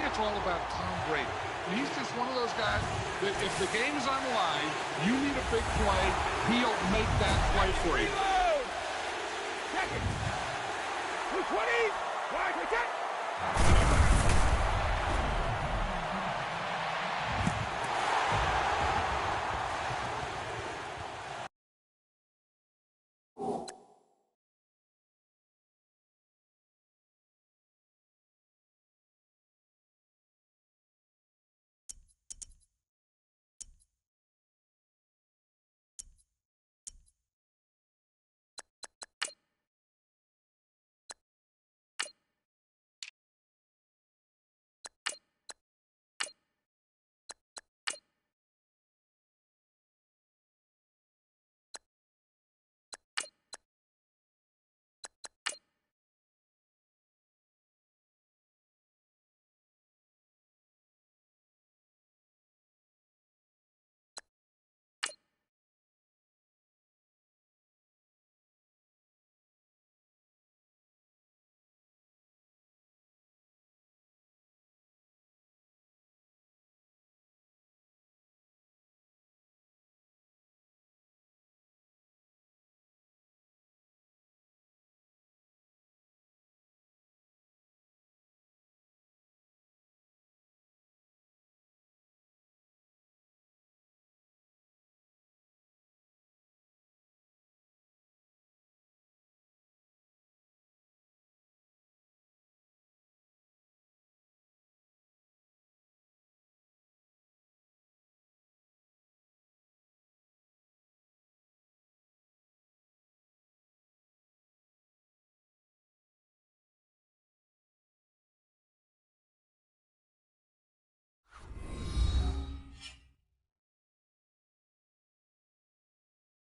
it's all about Tom Brady. He's just one of those guys that if the game is on the line, you need a big play, he'll make that play for you. Check it. 220. Wide, take it.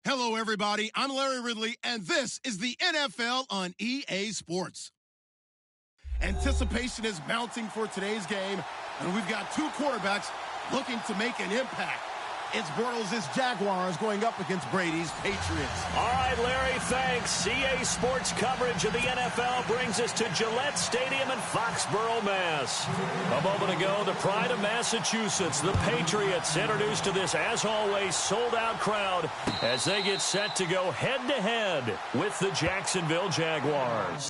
Hello, everybody. I'm Larry Ridley, and this is the NFL on EA Sports. Anticipation is mounting for today's game, and we've got two quarterbacks looking to make an impact. It's Bortles' Jaguars going up against Brady's Patriots. All right, Larry, thanks. EA Sports coverage of the NFL brings us to Gillette Stadium in Foxborough, Mass. A moment ago, the pride of Massachusetts, the Patriots, introduced to this, as always, sold-out crowd as they get set to go head-to-head with the Jacksonville Jaguars.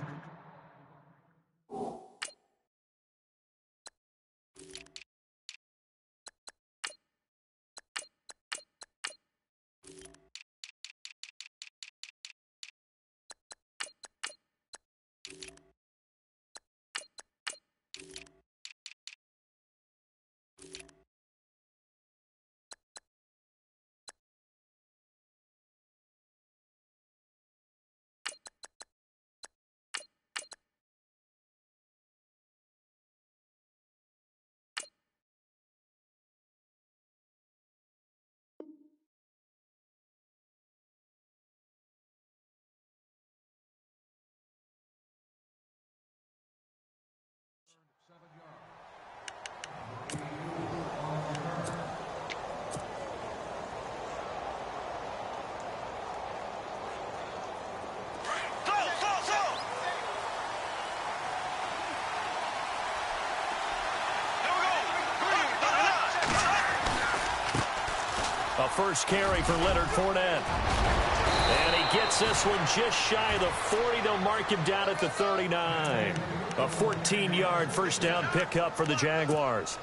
A first carry for Leonard Fournette. And he gets this one just shy of the 40. They'll mark him down at the 39. A 14-yard first down pickup for the Jaguars.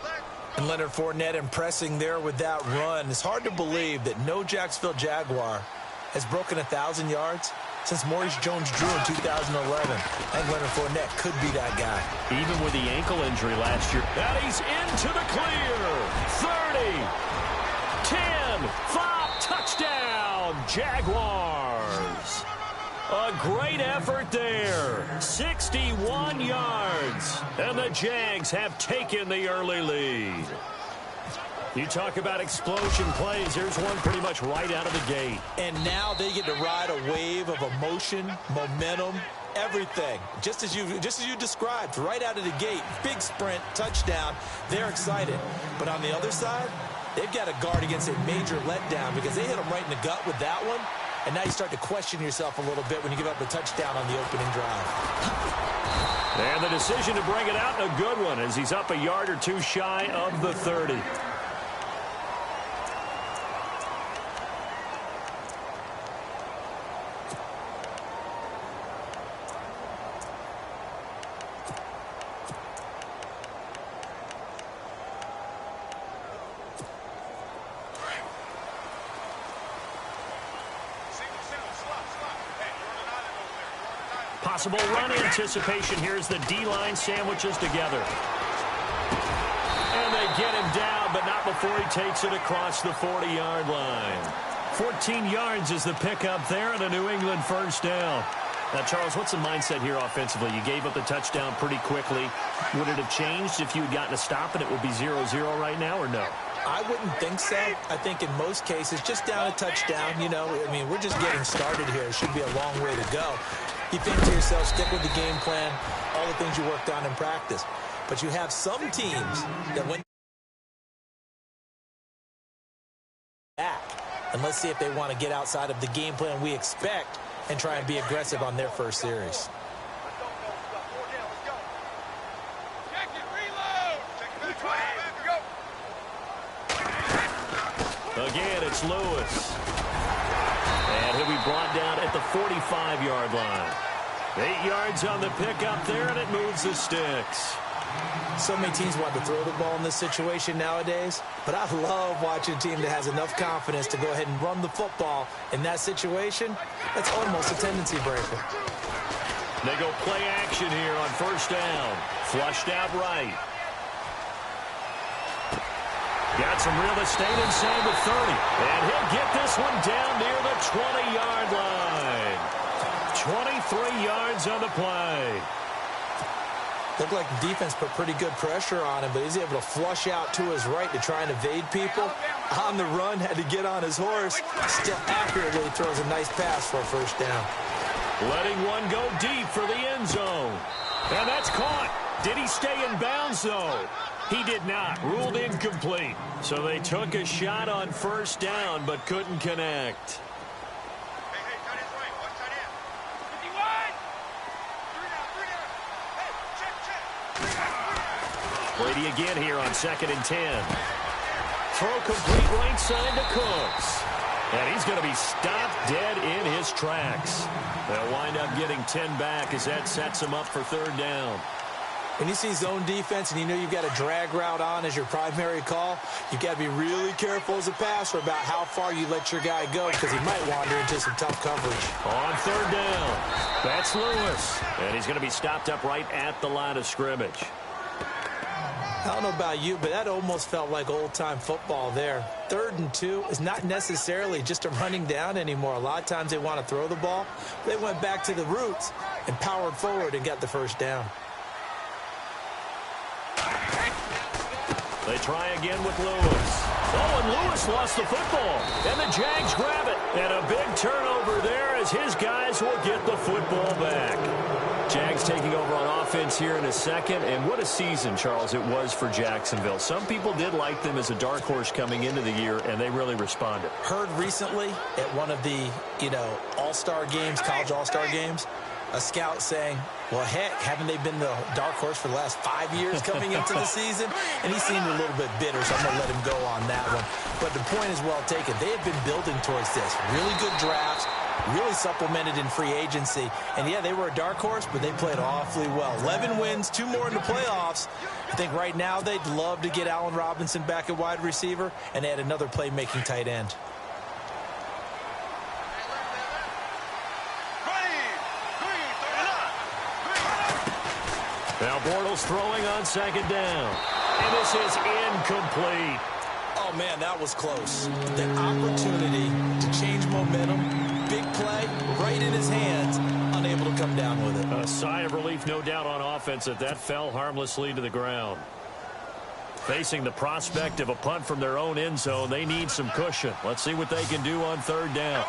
And Leonard Fournette impressing there with that run. It's hard to believe that no Jacksonville Jaguar has broken 1,000 yards since Maurice Jones-Drew in 2011. I think Leonard Fournette could be that guy. Even with the ankle injury last year. And he's into the clear. 30. 10, 5, touchdown, Jaguars. A great effort there. 61 yards. And the Jags have taken the early lead. You talk about explosion plays. Here's one pretty much right out of the gate. And now they get to ride a wave of emotion, momentum, everything. Just as you described, right out of the gate. Big sprint, touchdown. They're excited. But on the other side, they've got to guard against a major letdown because they hit them right in the gut with that one. And now you start to question yourself a little bit when you give up a touchdown on the opening drive. And the decision to bring it out, a good one, as he's up a yard or two shy of the 30. Possible run anticipation. Here's the D-line sandwiches together. And they get him down, but not before he takes it across the 40-yard line. 14 yards is the pickup there and a New England first down. Now, Charles, what's the mindset here offensively? You gave up the touchdown pretty quickly. Would it have changed if you had gotten a stop and it would be 0-0 right now, or no? I wouldn't think so. I think in most cases, just down a touchdown, you know, I mean, we're just getting started here. It should be a long way to go. You think to yourself, stick with the game plan, all the things you worked on in practice. But you have some teams that when back, and let's see if they want to get outside of the game plan we expect and try and be aggressive on their first series. Again, it's Lewis. And he'll be brought down at the 45-yard line. 8 yards on the pickup there, and it moves the sticks. So many teams want to throw the ball in this situation nowadays, but I love watching a team that has enough confidence to go ahead and run the football in that situation. That's almost a tendency breaker. They go play action here on first down. Flushed out right. Got some real estate inside the 30. And he'll get this one down near the 20-yard line. 23 yards on the play. Looked like the defense put pretty good pressure on him, but he's able to flush out to his right to try and evade people. On the run, had to get on his horse. Still accurately throws a nice pass for a first down. Letting one go deep for the end zone. And that's caught. Did he stay in bounds, though? He did not. Ruled incomplete. So they took a shot on first down, but couldn't connect. Brady again here on 2nd and 10. Throw complete right side to Cooks. And he's going to be stopped dead in his tracks. They'll wind up getting 10 back as that sets him up for third down. When you see zone defense and you know you've got a drag route on as your primary call, you've got to be really careful as a passer about how far you let your guy go because he might wander into some tough coverage. On third down, that's Lewis. And he's going to be stopped up right at the line of scrimmage. I don't know about you, but that almost felt like old-time football there. 3rd and 2 is not necessarily just a running down anymore. A lot of times they want to throw the ball. They went back to the roots and powered forward and got the first down. They try again with Lewis. Oh, and Lewis lost the football. And the Jags grab it. And a big turnover there as his guys will get the football back. Jags taking over on offense here in a second. And what a season, Charles, it was for Jacksonville. Some people did like them as a dark horse coming into the year, and they really responded. Heard recently at one of the, all-star games, college all-star games, a scout saying, well, heck, haven't they been the dark horse for the last 5 years coming into the season? And he seemed a little bit bitter, so I'm going to let him go on that one. But the point is well taken. They have been building towards this. Really good drafts, really supplemented in free agency. And, yeah, they were a dark horse, but they played awfully well. 11 wins, 2 more in the playoffs. I think right now they'd love to get Allen Robinson back at wide receiver and add another playmaking tight end. Now Bortles throwing on 2nd down. And this is incomplete. Oh, man, that was close. The opportunity to change momentum, big play, right in his hands, unable to come down with it. A sigh of relief, no doubt, on offense that fell harmlessly to the ground. Facing the prospect of a punt from their own end zone, they need some cushion. Let's see what they can do on 3rd down.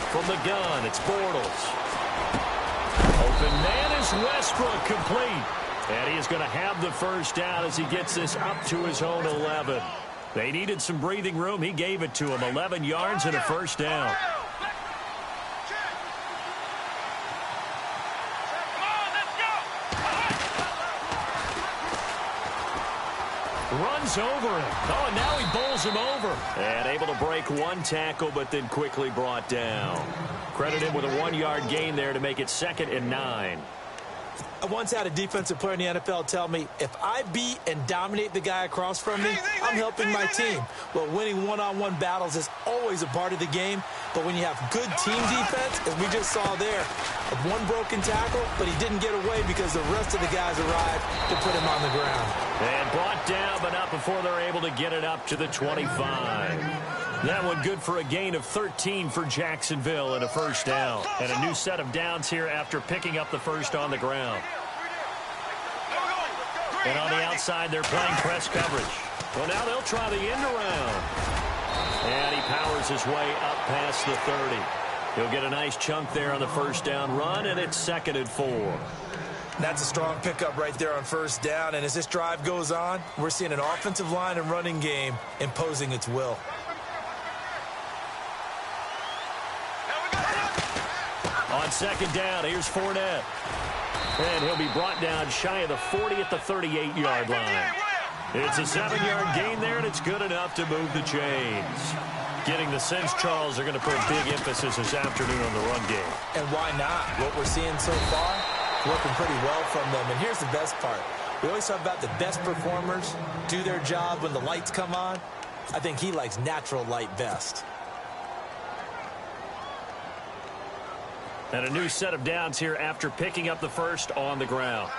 From the gun, it's Bortles. Open man is Westbrook, complete. And he is going to have the first down as he gets this up to his own 11. They needed some breathing room. He gave it to him. 11 yards and a first down. Runs over him. Oh, and now he bowls him over. And able to break one tackle, but then quickly brought down. Credit him with a 1-yard gain there to make it 2nd and 9. I once had a defensive player in the NFL tell me, if I beat and dominate the guy across from me, I'm helping my team. Well, winning one-on-one battles is always a part of the game, but when you have good team defense, as we just saw there, one broken tackle, but he didn't get away because the rest of the guys arrived to put him on the ground. And brought down, but not before they're able to get it up to the 25. That one good for a gain of 13 for Jacksonville and a first down. And a new set of downs here after picking up the first on the ground. And on the outside, they're playing press coverage. Well, now they'll try the end around. And he powers his way up past the 30. He'll get a nice chunk there on the first down run, and it's 2nd and 4. That's a strong pickup right there on first down. And as this drive goes on, we're seeing an offensive line and running game imposing its will. On 2nd down, here's Fournette. And he'll be brought down shy of the 40 at the 38-yard line. It's a 7-yard gain there, and it's good enough to move the chains. Getting the sense Charles are going to put big emphasis this afternoon on the run game. And why not? What we're seeing so far, working pretty well from them. And here's the best part. We always talk about the best performers do their job when the lights come on. I think he likes natural light best. And a new set of downs here after picking up the first on the ground.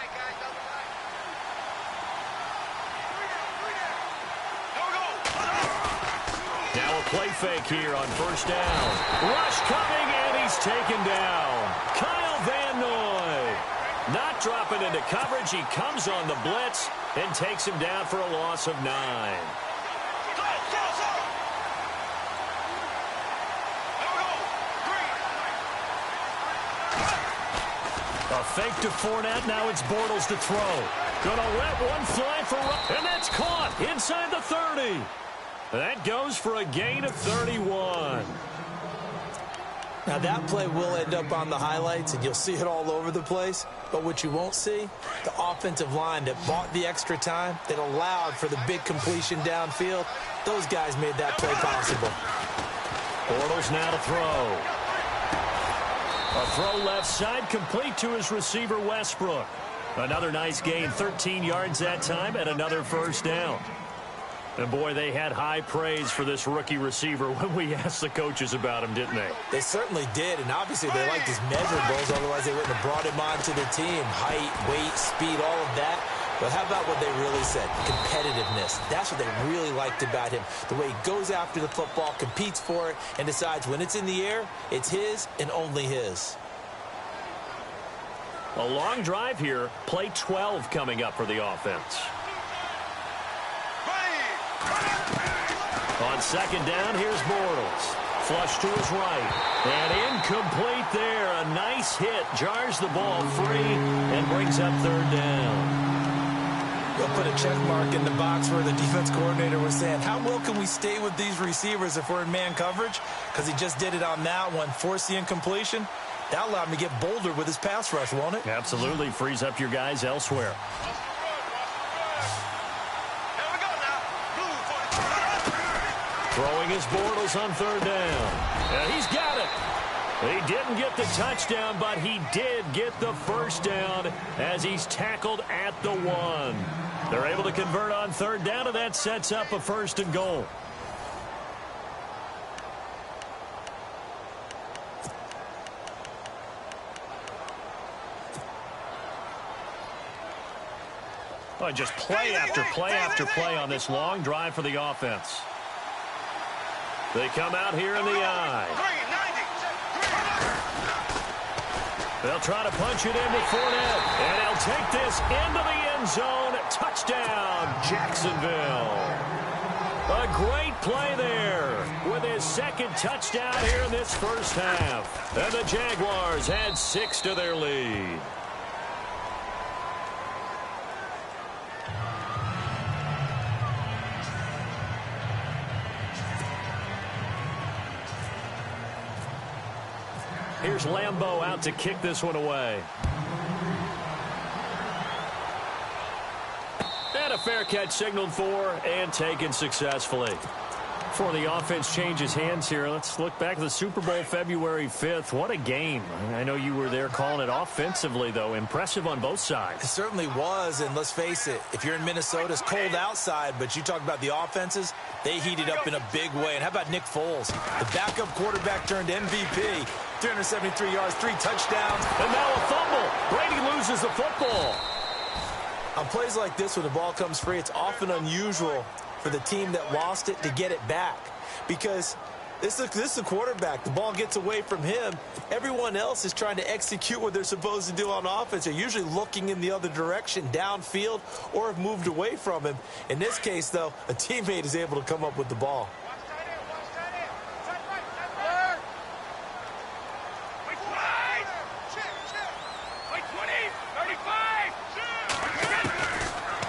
Now a play fake here on first down. Rush coming, and he's taken down. Kyle Van Noy not dropping into coverage. He comes on the blitz and takes him down for a loss of 9. A fake to Fournette. Now it's Bortles to throw. Gonna let one fly for and that's caught inside the 30. That goes for a gain of 31. Now that play will end up on the highlights, and you'll see it all over the place. But what you won't see, the offensive line that bought the extra time, that allowed for the big completion downfield, those guys made that play possible. Bortles now to throw. A throw left side, complete to his receiver, Westbrook. Another nice gain, 13 yards that time, and another first down. And, boy, they had high praise for this rookie receiver when we asked the coaches about him, didn't they? They certainly did, and obviously they liked his measurables, otherwise they wouldn't have brought him onto the team. Height, weight, speed, all of that. But how about what they really said? Competitiveness. That's what they really liked about him. The way he goes after the football, competes for it, and decides when it's in the air, it's his and only his. A long drive here. Play 12 coming up for the offense. On 2nd down, here's Bortles. Flush to his right. And incomplete there. A nice hit. Jars the ball free and brings up 3rd down. We'll put a check mark in the box where the defense coordinator was saying, how well can we stay with these receivers if we're in man coverage? Because he just did it on that one, forced the incompletion. That allowed him to get bolder with his pass rush, won't it? Absolutely. Frees up your guys elsewhere. Throwing his Bortles on 3rd down. And he's got it. He didn't get the touchdown, but he did get the first down as he's tackled at the 1. They're able to convert on 3rd down, and that sets up a 1st and goal. Well, just play after play after play on this long drive for the offense. They come out here in the eye. They'll try to punch it in with Fournette. And he'll take this into the end zone. Touchdown, Jacksonville. A great play there with his 2nd touchdown here in this first half. And the Jaguars add 6 to their lead. Here's Lambeau out to kick this one away. And And a fair catch signaled for and taken successfully. Before the offense changes hands here, let's look back at the Super Bowl February 5th. What a game. I know you were there calling it offensively, though. Impressive on both sides. It certainly was, and let's face it, if you're in Minnesota, it's cold outside, but you talk about the offenses, they heated up in a big way. And how about Nick Foles? The backup quarterback turned MVP. 373 yards, 3 touchdowns. And now a fumble. Brady loses the football. On plays like this, when the ball comes free, it's often unusual for the team that lost it to get it back, because this is a quarterback. The ball gets away from him. Everyone else is trying to execute what they're supposed to do on offense. They're usually looking in the other direction, downfield, or have moved away from him. In this case, though, a teammate is able to come up with the ball.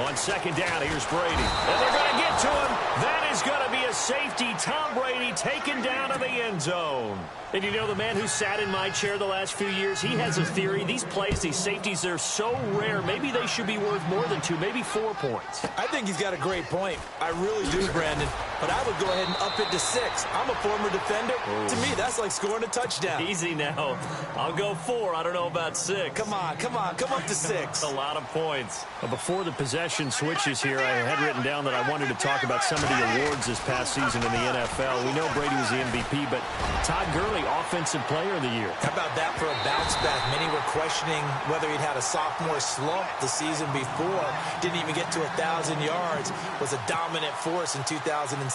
On second down, here's Brady. And they're going to get to him. That is going to be a safety. Tom Brady taken down to the end zone. And you know, the man who sat in my chair the last few years, he has a theory. These plays, these safeties, they're so rare. Maybe they should be worth more than 2, maybe 4 points. I think he's got a great point. I really do, Brandon. But I would go ahead and up it to 6. I'm a former defender. Ooh. To me, that's like scoring a touchdown. Easy now. I'll go 4. I don't know about 6. Come on. Come up to 6. A lot of points. Before the possession switches here, I had written down that I wanted to talk about some of the awards this past season in the NFL. We know Brady was the MVP, but Todd Gurley, Offensive Player of the Year. How about that for a bounce back? Many were questioning whether he'd had a sophomore slump the season before. Didn't even get to 1,000 yards. Was a dominant force in 2017.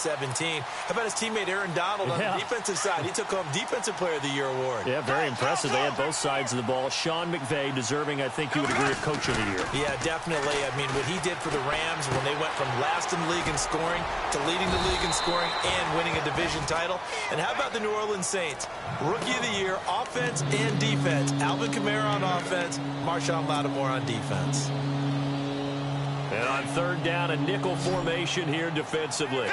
How about his teammate Aaron Donald on the defensive side? He took home Defensive Player of the Year award. Yeah, very impressive. They had both sides of the ball. Sean McVay deserving, I think you would agree, of Coach of the Year. Yeah, definitely. I mean, what he did for the Rams when they went from last in the league in scoring to leading the league in scoring and winning a division title. And how about the New Orleans Saints? Rookie of the Year, offense and defense. Alvin Kamara on offense, Marshawn Lattimore on defense. And on third down, a nickel formation here defensively.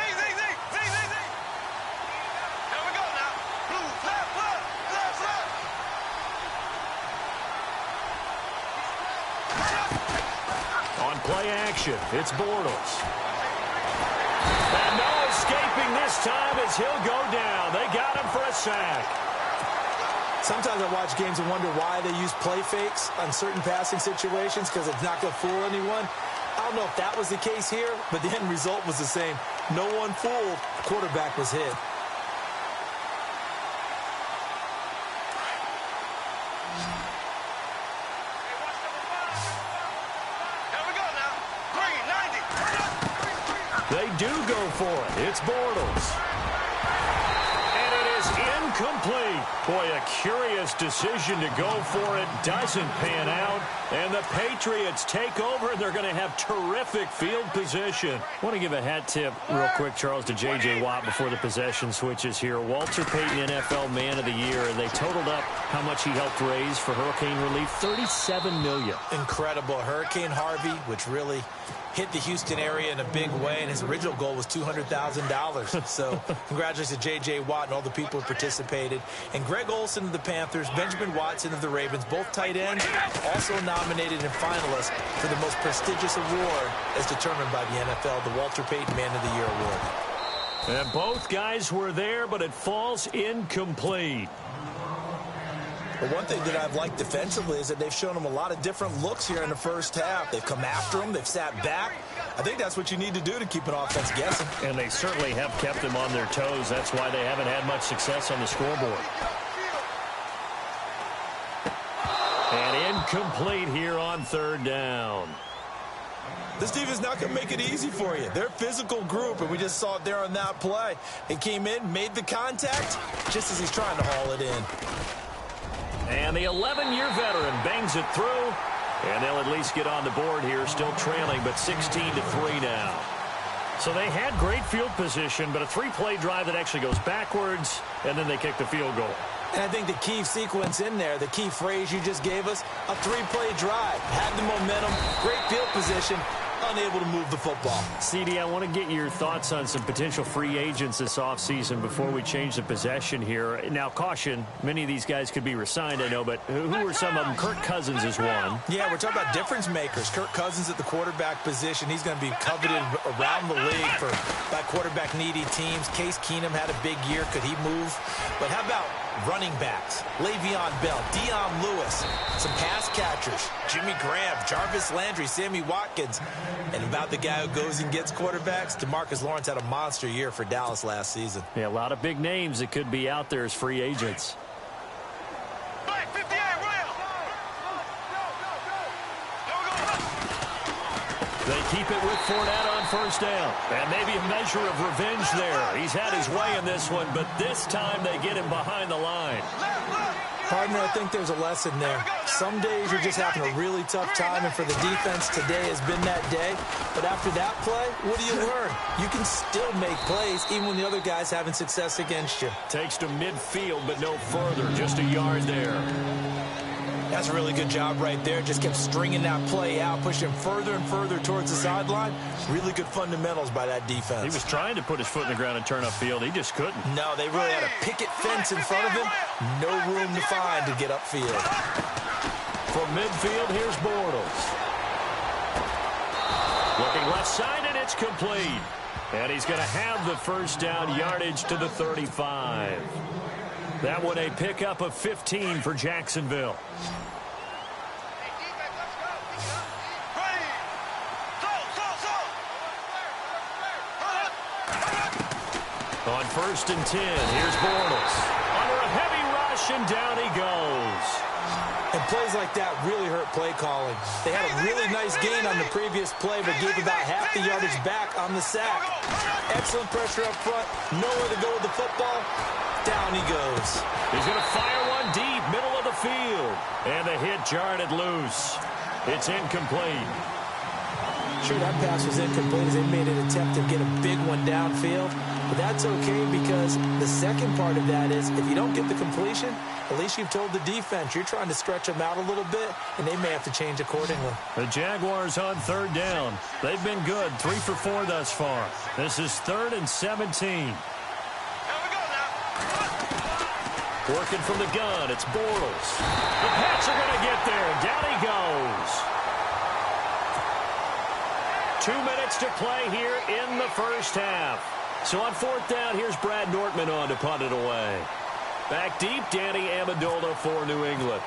On play action, it's Bortles. And no escaping this time as he'll go down. They got him for a sack. Sometimes I watch games and wonder why they use play fakes on certain passing situations, because it's not going to fool anyone. I don't know if that was the case here, but the end result was the same. No one fooled. The quarterback was hit. They do go for it. It's Bortles. And it is incomplete. Boy, a curious decision to go for it. Doesn't pan out. And the Patriots take over, and they're going to have terrific field position. I want to give a hat tip real quick, Charles, to J.J. Watt before the possession switches here. Walter Payton, NFL Man of the Year, and they totaled up how much he helped raise for hurricane relief, $37 million. Incredible. Hurricane Harvey, which really hit the Houston area in a big way, and his original goal was $200,000. So congratulations to J.J. Watt and all the people who participated. And Greg Olsen of the Panthers, Benjamin Watson of the Ravens, both tight ends, also nominated and finalists for the most prestigious award as determined by the NFL, the Walter Payton Man of the Year award. And both guys were there, but it falls incomplete. But one thing that I've liked defensively is that they've shown them a lot of different looks here in the first half. They've come after them. They've sat back. I think that's what you need to do to keep an offense guessing. And they certainly have kept them on their toes. That's why they haven't had much success on the scoreboard. And incomplete here on third down. This defense is not going to make it easy for you. They're a physical group, and we just saw it there on that play. He came in, made the contact, just as he's trying to haul it in. And the 11-year veteran bangs it through, and they'll at least get on the board here, still trailing, but 16-3 now. So they had great field position, but a 3-play drive that actually goes backwards, and then they kick the field goal. And I think the key sequence in there, the key phrase you just gave us, a 3-play drive. Had the momentum, great field position, unable to move the football. CD, I want to get your thoughts on some potential free agents this offseason before we change the possession here. Now, caution, many of these guys could be resigned, I know, but who are some of them? Kirk Cousins is one. Yeah, we're talking about difference makers. Kirk Cousins at the quarterback position. He's going to be coveted around the league by quarterback-needy teams. Case Keenum had a big year. Could he move? But how about running backs? Le'Veon Bell, Dion Lewis, some pass catchers, Jimmy Graham, Jarvis Landry, Sammy Watkins. And about the guy who goes and gets quarterbacks, DeMarcus Lawrence had a monster year for Dallas last season. Yeah, a lot of big names that could be out there as free agents. They keep it with Fournette on first down. And maybe a measure of revenge there. He's had his way in this one, but this time they get him behind the line. Partner, I think there's a lesson there. Some days you're just having a really tough time, and for the defense, today has been that day. But after that play, what do you learn? You can still make plays even when the other guy's having success against you. Takes to midfield, but no further. Just a yard there. That's a really good job right there. Just kept stringing that play out, pushing him further and further towards the sideline. Really good fundamentals by that defense. He was trying to put his foot in the ground and turn upfield. He just couldn't. No, they really had a picket fence in front of him. No room to find to get upfield. From midfield, here's Bortles. Looking left side, and it's complete. And he's going to have the first down yardage to the 35. That one a pickup of 15 for Jacksonville. On 1st and 10, here's Bortles. Under a heavy rush, and down he goes. And plays like that really hurt play calling. They had a really nice gain on the previous play, but gave about half the yardage back on the sack. Excellent pressure up front. Nowhere to go with the football. Down he goes. He's going to fire one deep, middle of the field. And the hit jarred it loose. It's incomplete. Sure, that pass was incomplete as they made an attempt to get a big one downfield. But that's okay because the second part of that is if you don't get the completion, at least you've told the defense you're trying to stretch them out a little bit, and they may have to change accordingly. The Jaguars on 3rd down. They've been good, 3 for 4 thus far. This is 3rd and 17. Working from the gun, it's Bortles. The Pats are going to get there. Down he goes. 2 minutes to play here in the first half. So on 4th down, here's Brad Nortman on to punt it away. Back deep, Danny Amendola for New England.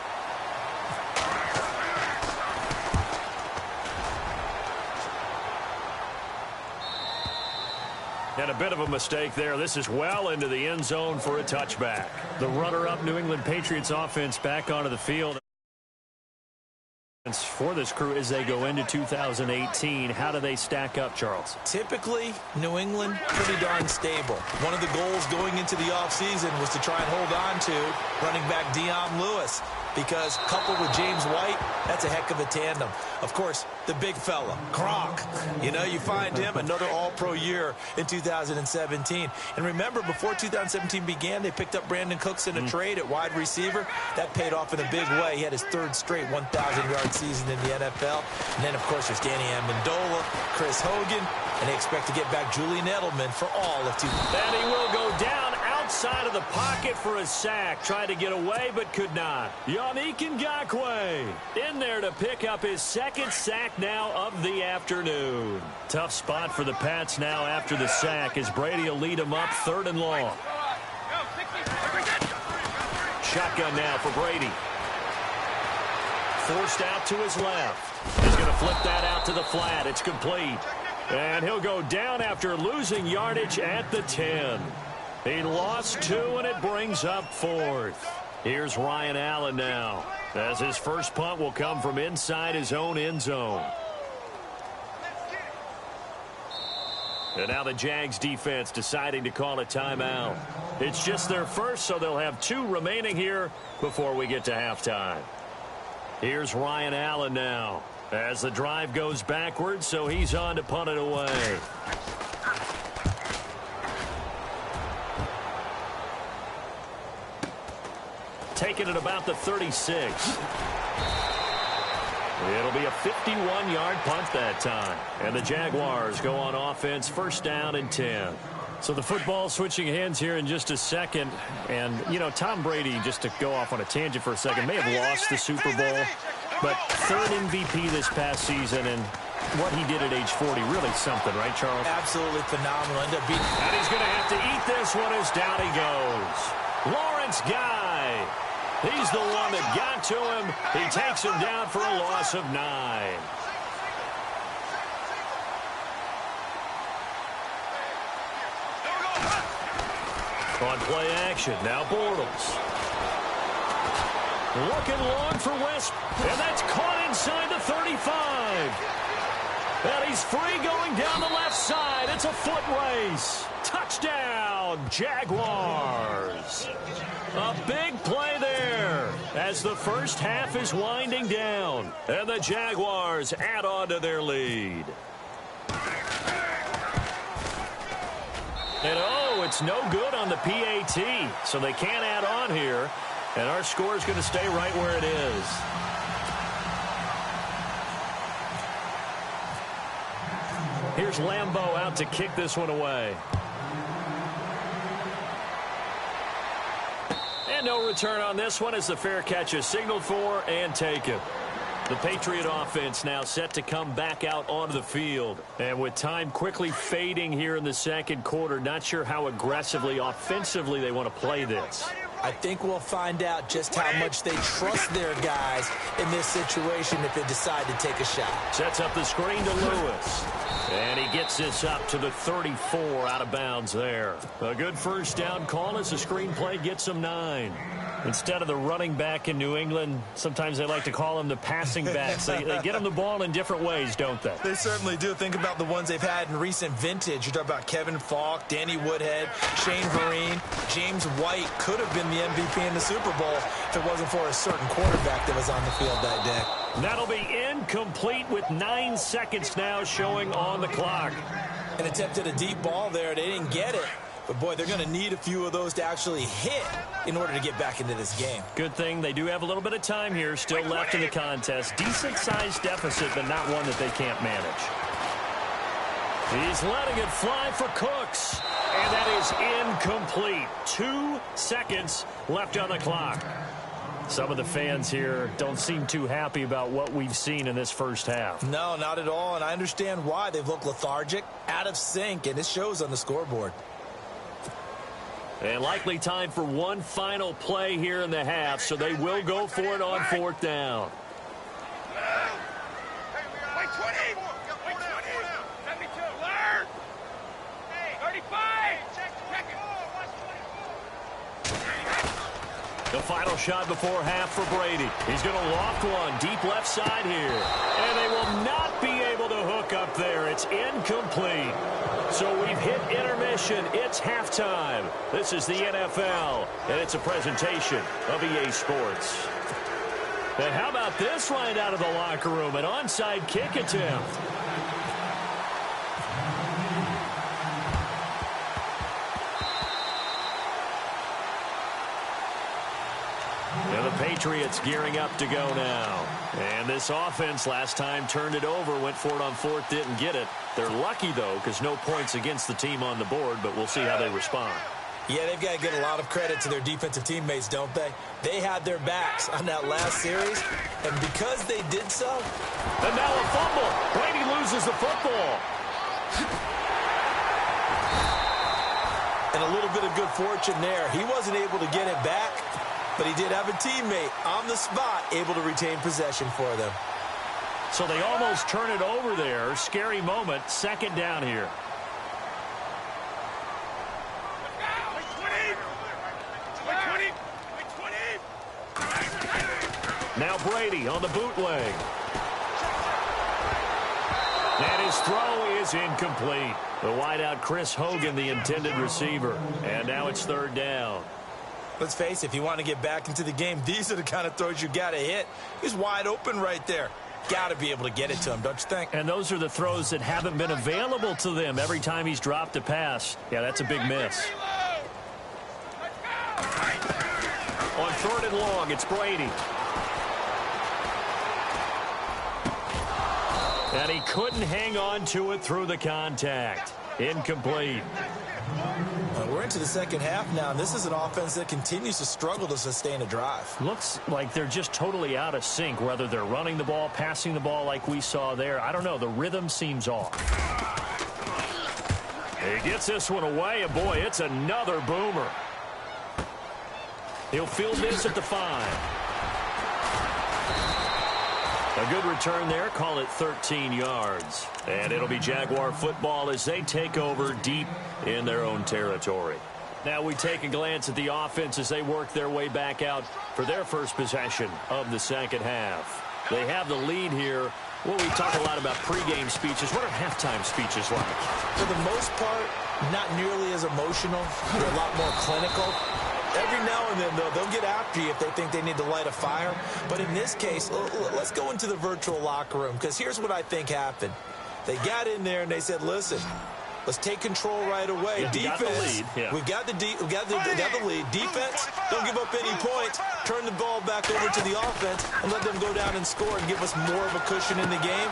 And a bit of a mistake there. This is well into the end zone for a touchback. The runner-up New England Patriots offense back onto the field for this crew as they go into 2018. How do they stack up, Charles? Typically, New England, pretty darn stable. One of the goals going into the offseason was to try and hold on to running back Dion Lewis, because coupled with James White, that's a heck of a tandem. Of course, the big fella, Gronk. You know, you find him another all-pro year in 2017. And remember, before 2017 began, they picked up Brandon Cooks in a trade at wide receiver. That paid off in a big way. He had his 3rd straight 1,000-yard season in the NFL. And then, of course, there's Danny Amendola, Chris Hogan, and they expect to get back Julian Edelman for all of 2018. And he will go down outside of the pocket for a sack. Tried to get away, but could not. Yannick Ngakoue in there to pick up his 2nd sack now of the afternoon. Tough spot for the Pats now after the sack as Brady will lead them up 3rd and long. Shotgun now for Brady. Forced out to his left. He's going to flip that out to the flat. It's complete. And he'll go down after losing yardage at the 10. He lost 2, and it brings up 4th. Here's Ryan Allen now, as his first punt will come from inside his own end zone. And now the Jags defense deciding to call a timeout. It's just their first, so they'll have 2 remaining here before we get to halftime. Here's Ryan Allen now, as the drive goes backwards, so he's on to punt it away. Taken at about the 36. It'll be a 51-yard punt that time. And the Jaguars go on offense, first down and 10. So the football switching hands here in just a second. And, you know, Tom Brady, just to go off on a tangent for a second, may have lost the Super Bowl. But third MVP this past season, and what he did at age 40, really something, right, Charles? Absolutely phenomenal. And he's going to have to eat this one as down he goes. Lawrence Guy. He's the one that got to him. He takes him down for a loss of 9. On play action, now Bortles. Looking long for West, and that's caught inside the 35. And he's free going down the left side. It's a foot race. Touchdown, Jaguars. A big play there as the first half is winding down. And the Jaguars add on to their lead. And oh, it's no good on the PAT, so they can't add on here. And our score is going to stay right where it is. Here's Lambeau out to kick this one away. And no return on this one as the fair catch is signaled for and taken. The Patriot offense now set to come back out onto the field. And with time quickly fading here in the second quarter, not sure how aggressively, offensively they want to play this. I think we'll find out just how much they trust their guys in this situation if they decide to take a shot. Sets up the screen to Lewis. And he gets this up to the 34 out of bounds there. A good first down call as the screenplay gets him 9. Instead of the running back in New England, sometimes they like to call them the passing backs. They get them the ball in different ways, don't they? They certainly do. Think about the ones they've had in recent vintage. You talk about Kevin Falk, Danny Woodhead, Shane Vereen, James White could have been the MVP in the Super Bowl if it wasn't for a certain quarterback that was on the field that day. That'll be incomplete with 9 seconds now showing on the clock. An attempt at a deep ball there. They didn't get it. But, boy, they're going to need a few of those to actually hit in order to get back into this game. Good thing they do have a little bit of time here still left in the contest. Decent-sized deficit, but not one that they can't manage. He's letting it fly for Cooks. And that is incomplete. 2 seconds left on the clock. Some of the fans here don't seem too happy about what we've seen in this first half. No, not at all, and I understand why. They've looked lethargic, out of sync, and it shows on the scoreboard. And likely time for one final play here in the half, so they will go for it on 4th down. Wait, 20! Wait, 20! 72! Learn! 35! Check it! The final shot before half for Brady. He's going to loft one deep left side here. And they will not be able to hook up there. It's incomplete. So we've hit intermission. It's halftime. This is the NFL, and it's a presentation of EA Sports. And how about this right out of the locker room? An onside kick attempt. And the Patriots gearing up to go now. And this offense last time turned it over, went for it on 4th, didn't get it. They're lucky, though, because no points against the team on the board, but we'll see how they respond. Yeah, they've got to get a lot of credit to their defensive teammates, don't they? They had their backs on that last series, and because they did so... And now a fumble. Brady loses the football. And a little bit of good fortune there. He wasn't able to get it back, but he did have a teammate on the spot able to retain possession for them. So they almost turn it over there. Scary moment. 2nd down here. Now Brady on the bootleg. And his throw is incomplete. The wideout Chris Hogan, the intended receiver. And now it's 3rd down. Let's face it, if you want to get back into the game, these are the kind of throws you got to hit. He's wide open right there. Got to be able to get it to him, don't you think? And those are the throws that haven't been available to them every time he's dropped a pass. Yeah, that's a big miss. On 3rd and long, it's Brady. And he couldn't hang on to it through the contact. Incomplete. We're into the second half now, and this is an offense that continues to struggle to sustain a drive. Looks like they're just totally out of sync, whether they're running the ball, passing the ball like we saw there. I don't know. The rhythm seems off. He gets this one away, and boy, it's another boomer. He'll field this at the 5. A good return there. Call it 13 yards. And it'll be Jaguar football as they take over deep in their own territory. Now we take a glance at the offense as they work their way back out for their first possession of the second half. They have the lead here. Well, we talk a lot about pregame speeches. What are halftime speeches like? For the most part, not nearly as emotional. They're a lot more clinical. Every now and then, though, they'll get after you if they think they need to light a fire. But in this case, let's go into the virtual locker room, because here's what I think happened. They got in there and they said, listen, let's take control right away. Yeah, defense, we've got the lead. we got the lead. Defense, don't give up any points. Turn the ball back over to the offense and let them go down and score and give us more of a cushion in the game.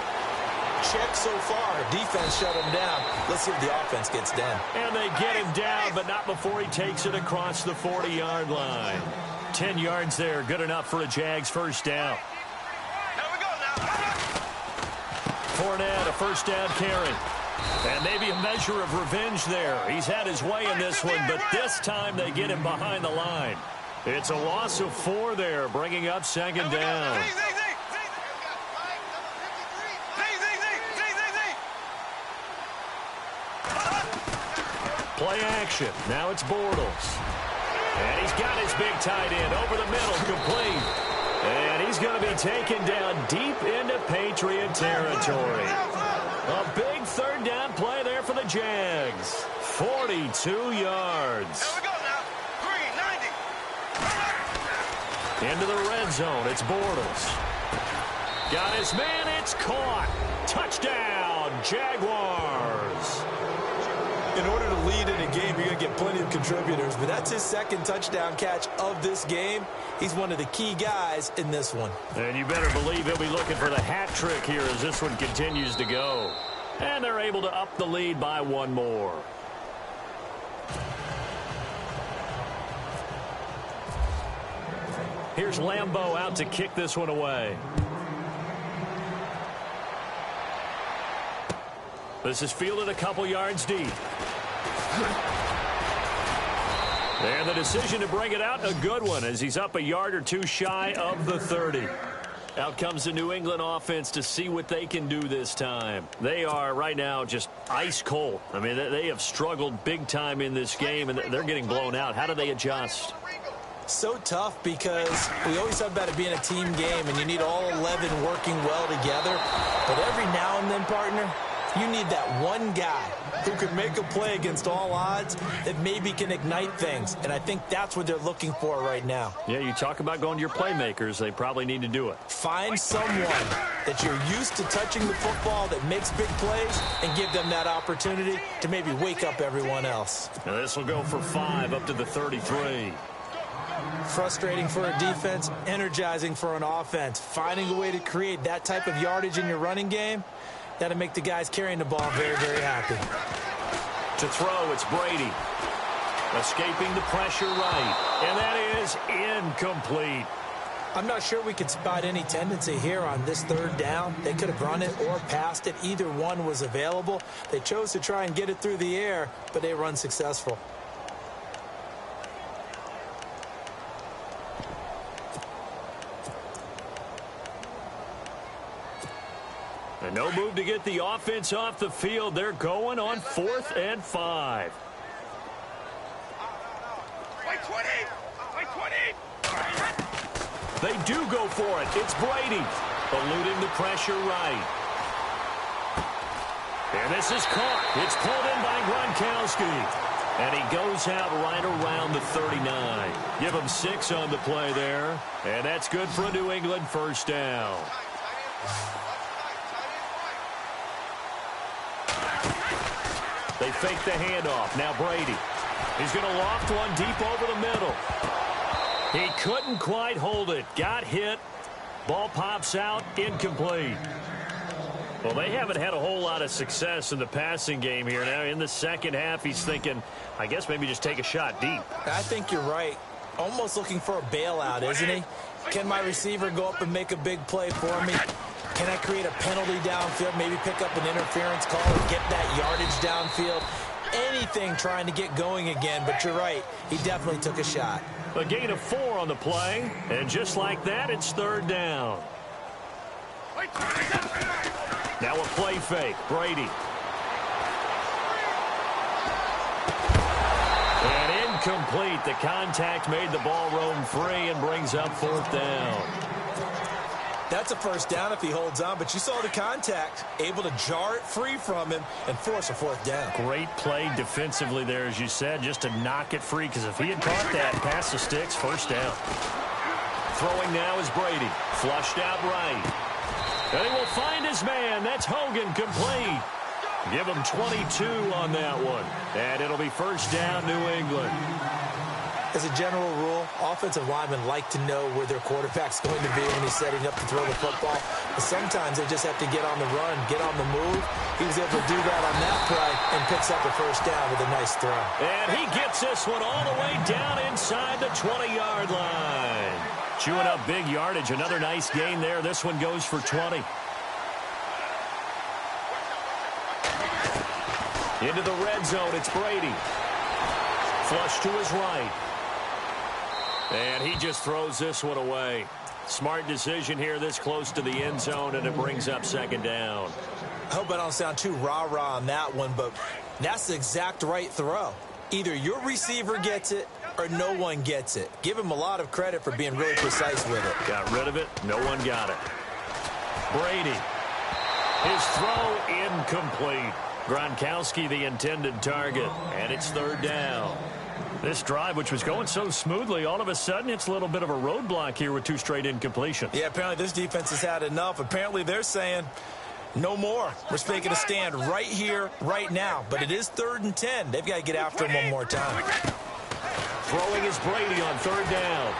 Check so far. Defense shut him down. Let's see if the offense gets done. And they get him down, but not before he takes it across the 40-yard line. 10 yards there, good enough for a Jags first down. Here we go now. Fournette, a first down carry. And maybe a measure of revenge there. He's had his way in this one, but this time they get him behind the line. It's a loss of 4 there, bringing up second down. Play action. Now it's Bortles. And he's got his big tight end over the middle, complete. And he's going to be taken down deep into Patriot territory. A big third down play there for the Jags. 42 yards. Here we go now. 390. Into the red zone. It's Bortles. Got his man. It's caught. Touchdown, Jaguars. In order to lead in a game, you're going to get plenty of contributors, but that's his second touchdown catch of this game. He's one of the key guys in this one. And you better believe he'll be looking for the hat trick here as this one continues to go. And they're able to up the lead by 1 more. Here's Lambeau out to kick this one away. This is fielded a couple yards deep. And the decision to bring it out, a good one, as he's up a yard or 2 shy of the 30. Out comes the New England offense to see what they can do this time. They are right now just ice cold. I mean, they have struggled big time in this game, and they're getting blown out. How do they adjust? So tough, because we always talk about it being a team game, and you need all 11 working well together. But every now and then, partner, you need that one guy who can make a play against all odds that maybe can ignite things. And I think that's what they're looking for right now. Yeah, you talk about going to your playmakers. They probably need to do it. Find someone that you're used to touching the football that makes big plays and give them that opportunity to maybe wake up everyone else. Now this will go for 5 up to the 33. Frustrating for a defense, energizing for an offense. Finding a way to create that type of yardage in your running game, that'll make the guys carrying the ball very, very happy. To throw, it's Brady. Escaping the pressure right. And that is incomplete. I'm not sure we could spot any tendency here on this third down. They could have run it or passed it. Either one was available. They chose to try and get it through the air, but they were unsuccessful. And no move to get the offense off the field. They're going on 4th and 5. Wait 20. Wait 20. They do go for it. It's Brady. Eluding the pressure right. And this is caught. It's pulled in by Gronkowski. And he goes out right around the 39. Give him 6 on the play there. And that's good for a New England first down. They fake the handoff. Now Brady. He's going to loft one deep over the middle. He couldn't quite hold it. Got hit. Ball pops out. Incomplete. Well, they haven't had a whole lot of success in the passing game here. Now, in the second half, he's thinking, I guess maybe just take a shot deep. I think you're right. Almost looking for a bailout, isn't he? Can my receiver go up and make a big play for me? Can I create a penalty downfield, maybe pick up an interference call and get that yardage downfield? Anything trying to get going again, but you're right. He definitely took a shot. A gain of 4 on the play, and just like that, it's third down. Now a play fake. Brady. And incomplete. The contact made the ball roam free and brings up fourth down. That's a first down if he holds on, but you saw the contact. Able to jar it free from him and force a fourth down. Great play defensively there, as you said, just to knock it free, because if he had caught that, pass the sticks, first down. Throwing now is Brady. Flushed out right. And he will find his man. That's Hogan, complete. Give him 22 on that one. And it'll be first down, New England. As a general rule, offensive linemen like to know where their quarterback's going to be when he's setting up to throw the football. But sometimes they just have to get on the run, get on the move. He was able to do that on that play and picks up a first down with a nice throw. And he gets this one all the way down inside the 20-yard line. Chewing up big yardage. Another nice gain there. This one goes for 20. Into the red zone, it's Brady. Flush to his right. And he just throws this one away. Smart decision here this close to the end zone, and it brings up second down. I hope I don't sound too rah-rah on that one, but that's the exact right throw. Either your receiver gets it or no one gets it. Give him a lot of credit for being really precise with it. Got rid of it. No one got it. Brady. His throw incomplete. Gronkowski the intended target, and it's third down. This drive, which was going so smoothly, all of a sudden it's a little bit of a roadblock here with 2 straight incompletions. Yeah, apparently this defense has had enough. Apparently they're saying no more. We're making a stand right here, right now. But it is 3rd and 10. They've got to get after him one more time. Throwing is Brady on third down.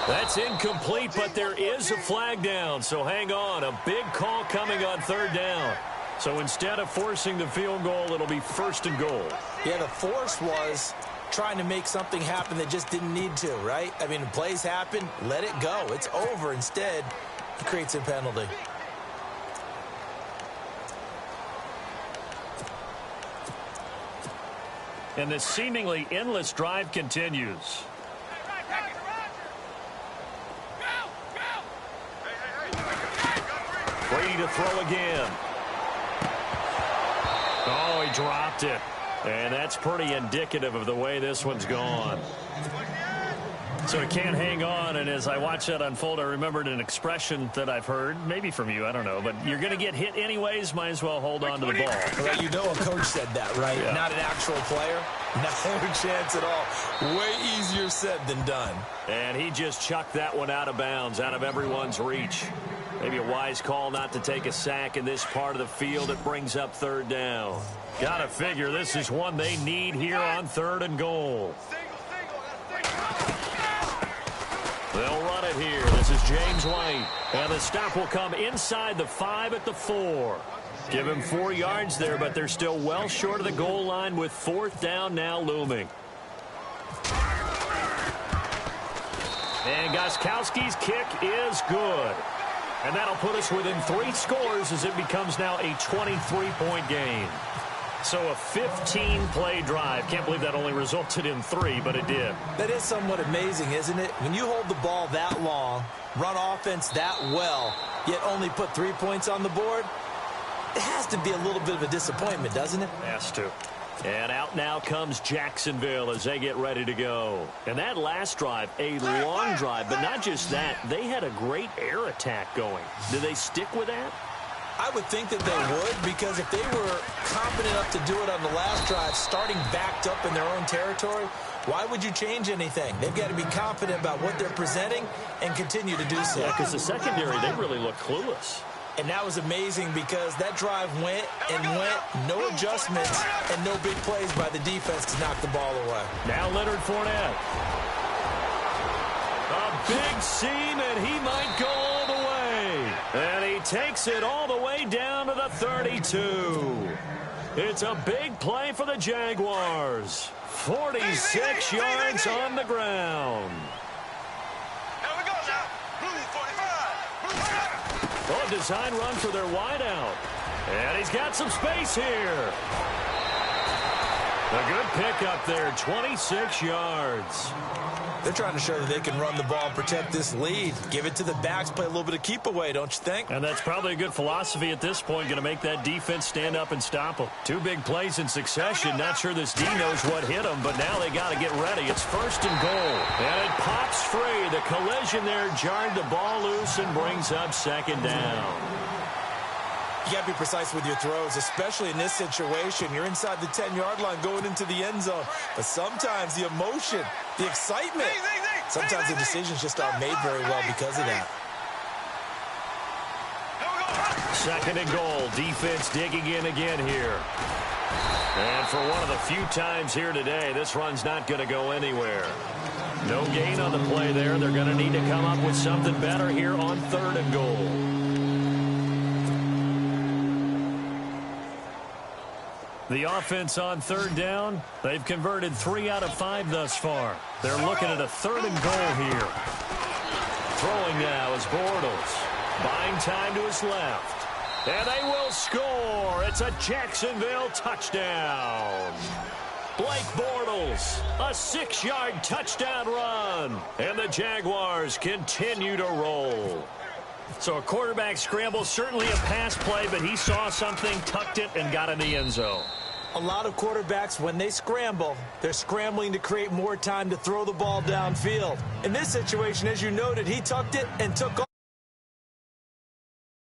That's incomplete, but there is a flag down. So hang on. A big call coming on third down. So instead of forcing the field goal, it'll be first and goal. Yeah, the force was trying to make something happen that just didn't need to, right? I mean, plays happen, let it go. It's over. Instead, he creates a penalty. And this seemingly endless drive continues. Brady to throw again. Oh, he dropped it. And that's pretty indicative of the way this one's gone. So he can't hang on, and as I watch that unfold, I remembered an expression that I've heard, maybe from you, I don't know, but you're going to get hit anyways, might as well hold on to the ball. Well, you know a coach said that, right? Yeah. Not an actual player. No chance at all. Way easier said than done. And he just chucked that one out of bounds, out of everyone's reach. Maybe a wise call not to take a sack in this part of the field. It brings up third down. Got to figure this is one they need here on third and goal. They'll run it here. This is James White. And the stop will come inside the 5 at the 4. Give him 4 yards there, but they're still well short of the goal line with fourth down now looming. And Gostkowski's kick is good. And that'll put us within 3 scores as it becomes now a 23-point game. So a 15-play drive. Can't believe that only resulted in 3, but it did. That is somewhat amazing, isn't it? When you hold the ball that long, run offense that well, yet only put 3 points on the board, it has to be a little bit of a disappointment, doesn't it? Has to. And out now comes Jacksonville as they get ready to go. And that last drive, a long drive, but not just that. They had a great air attack going. Do they stick with that? I would think that they would, because if they were confident enough to do it on the last drive, starting backed up in their own territory, why would you change anything? They've got to be confident about what they're presenting and continue to do so. Yeah, because the secondary, they really look clueless. And that was amazing because that drive went and went, no adjustments and no big plays by the defense to knock the ball away. Now Leonard Fournette. A big seam, and he might go all the way. And he takes it all the way down to the 32. It's a big play for the Jaguars. 46 yards on the ground. Here we go now. Blue 45. Oh, design run for their wideout. And he's got some space here. A good pickup there, 26 yards. They're trying to show that they can run the ball and protect this lead. Give it to the backs, play a little bit of keep away, don't you think? And that's probably a good philosophy at this point, going to make that defense stand up and stop them. Two big plays in succession. Not sure this D knows what hit them, but now they got to get ready. It's 1st and goal. And it pops free. The collision there jarred the ball loose and brings up 2nd down. You got to be precise with your throws, especially in this situation. You're inside the 10-yard line going into the end zone. But sometimes the emotion, the excitement, sometimes the decisions just aren't made very well because of that. 2nd and goal. Defense digging in again here. And for one of the few times here today, this run's not going to go anywhere. No gain on the play there. They're going to need to come up with something better here on 3rd and goal. The offense on 3rd down, they've converted 3 out of 5 thus far. They're looking at a 3rd and goal here. Throwing now is Bortles. Buying time to his left. And they will score. It's a Jacksonville touchdown. Blake Bortles, a 6-yard touchdown run. And the Jaguars continue to roll. So a quarterback scramble, certainly a pass play, but he saw something, tucked it, and got in the end zone. A lot of quarterbacks, when they scramble, they're scrambling to create more time to throw the ball downfield. In this situation, as you noted, he tucked it and took off.